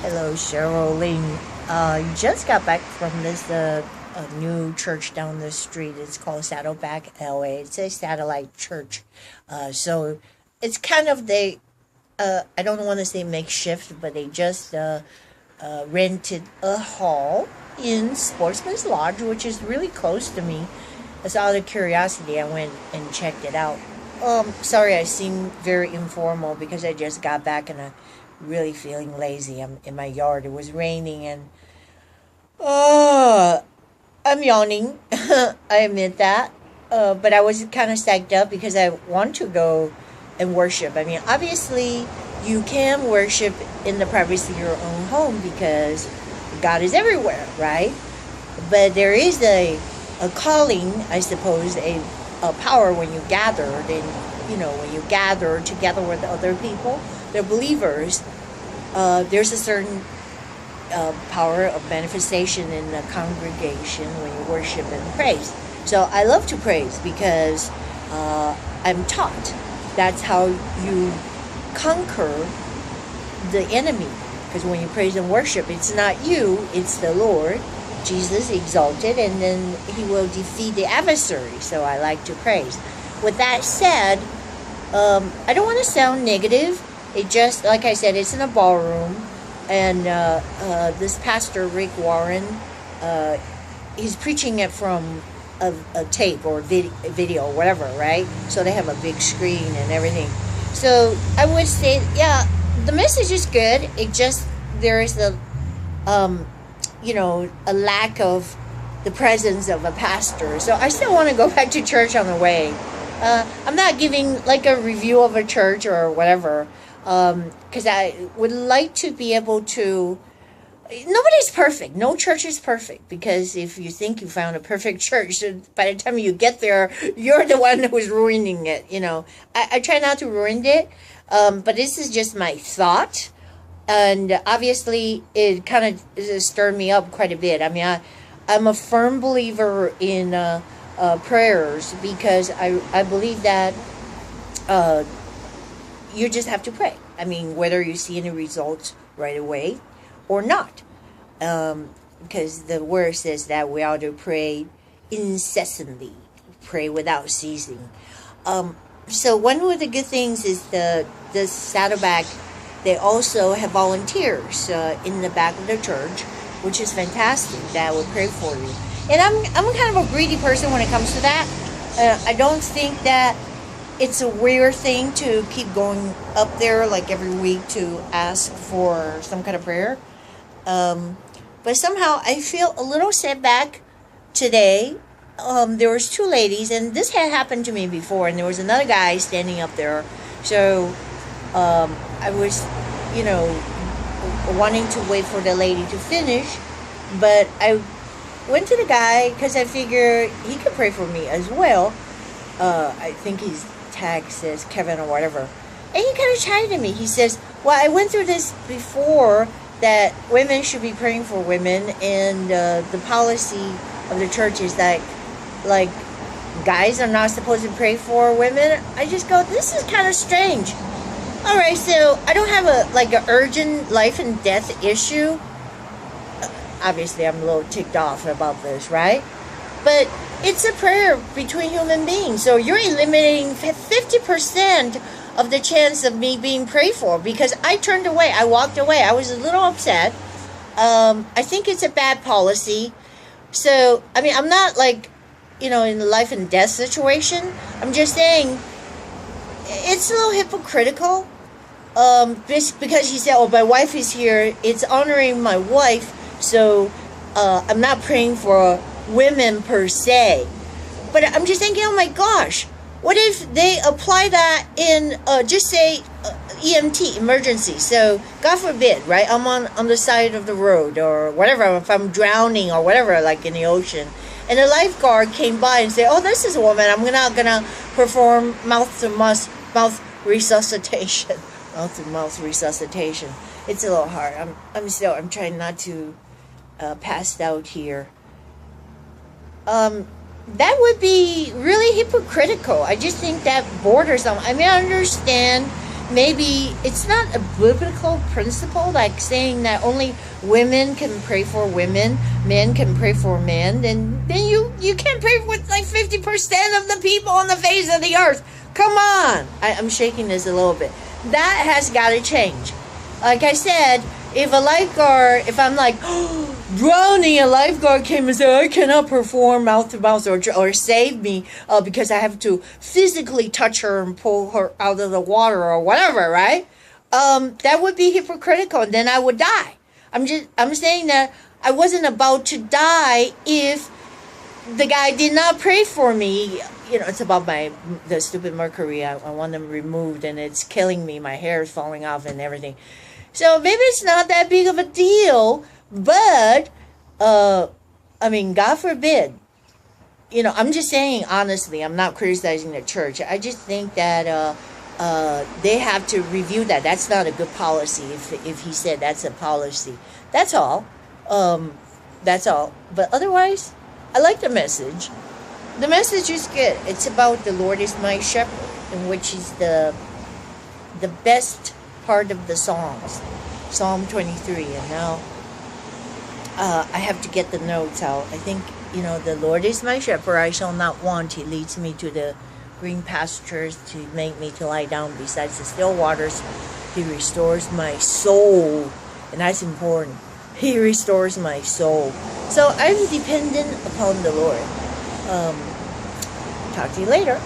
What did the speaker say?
Hello, Cheryl Ling. Just got back from this a new church down the street. It's called Saddleback LA. It's a satellite church. So it's kind of I don't want to say makeshift, but they just rented a hall in Sportsman's Lodge, which is really close to me. As out of curiosity, I went and checked it out. Sorry, I seem very informal because I just got back and I really feeling lazy. I'm in my yard. It was raining and uh, I'm yawning. I admit that. But I was kind of psyched up because I want to go and worship. I mean, obviously, you can worship in the privacy of your own home because God is everywhere, right? But there is a calling, I suppose, a power when you gather, then, when you gather together with other people, they're believers, there's a certain power of manifestation in the congregation when you worship and praise. So I love to praise because I'm taught that's how you conquer the enemy. Because when you praise and worship, it's not you, it's the Lord. Jesus exalted, and then he will defeat the adversary. So I like to praise. With that said, I don't want to sound negative. It just, like I said, it's in a ballroom, and this pastor Rick Warren, he's preaching it from a tape or video or whatever, right? So they have a big screen and everything. So I would say, yeah, the message is good. It just there is a lack of the presence of a pastor. So I still want to go back to church on the way. I'm not giving like a review of a church or whatever, because I would like to be able to. Nobody's perfect. No church is perfect, because if you think you found a perfect church, by the time you get there, you're the one who's ruining it. I try not to ruin it, but this is just my thought. And obviously, it kind of stirred me up quite a bit. I mean, I'm a firm believer in prayers because I believe that you just have to pray. I mean, whether you see any results right away or not. Because the word says that we ought to pray incessantly, pray without ceasing. So one of the good things is the Saddleback. They also have volunteers in the back of the church, which is fantastic. That will pray for you. And I'm kind of a greedy person when it comes to that. I don't think that it's a weird thing to keep going up there like every week to ask for some kind of prayer. But somehow I feel a little setback today. There was two ladies, and this had happened to me before, and there was another guy standing up there. So I was, wanting to wait for the lady to finish, but I went to the guy because I figured he could pray for me as well. I think his tag says Kevin or whatever. And he kind of chided me. He says, well, I went through this before, that women should be praying for women, and the policy of the church is that, like, guys are not supposed to pray for women. I just go, this is kind of strange. All right, so I don't have an urgent life and death issue. Obviously, I'm a little ticked off about this, right? But it's a prayer between human beings. So you're eliminating 50% of the chance of me being prayed for, because I turned away. I walked away. I was a little upset. I think it's a bad policy. So, I mean, I'm not in a life and death situation. I'm just saying it's a little hypocritical. Because he said, oh, my wife is here. It's honoring my wife. So I'm not praying for women per se. But I'm just thinking, oh my gosh, what if they apply that in, just say, EMT, emergency? So, God forbid, right? I'm on the side of the road or whatever, if I'm drowning or whatever, like in the ocean. And the lifeguard came by and said, oh, this is a woman. I'm not going to perform mouth resuscitation. Mouth-to-mouth resuscitation. It's a little hard. I'm trying not to pass out here. That would be really hypocritical. I just think that borders on. I mean, I understand maybe it's not a biblical principle like saying that only women can pray for women, men can pray for men, then you can't pray for like 50% of the people on the face of the earth. Come on. I'm shaking this a little bit. That has got to change. Like I said, if a lifeguard, if I'm like, drowning, a lifeguard came and said, I cannot perform mouth to mouth or save me because I have to physically touch her and pull her out of the water or whatever, right? That would be hypocritical, and then I would die. I'm saying that I wasn't about to die if the guy did not pray for me. You know, it's about the stupid mercury. I want them removed, and it's killing me. My hair is falling off and everything. So maybe it's not that big of a deal, but, I mean, God forbid. You know, I'm just saying, honestly, I'm not criticizing the church. I just think that they have to review that. That's not a good policy if he said that's a policy. That's all. That's all. But otherwise, I like the message. The message is good. It's about the Lord is my shepherd, in which is the best part of the Psalms, Psalm 23. And now I have to get the notes out. I think, you know, the Lord is my shepherd, I shall not want. He leads me to the green pastures, to make me to lie down beside the still waters. He restores my soul, and that's important. He restores my soul. So I'm dependent upon the Lord. Talk to you later.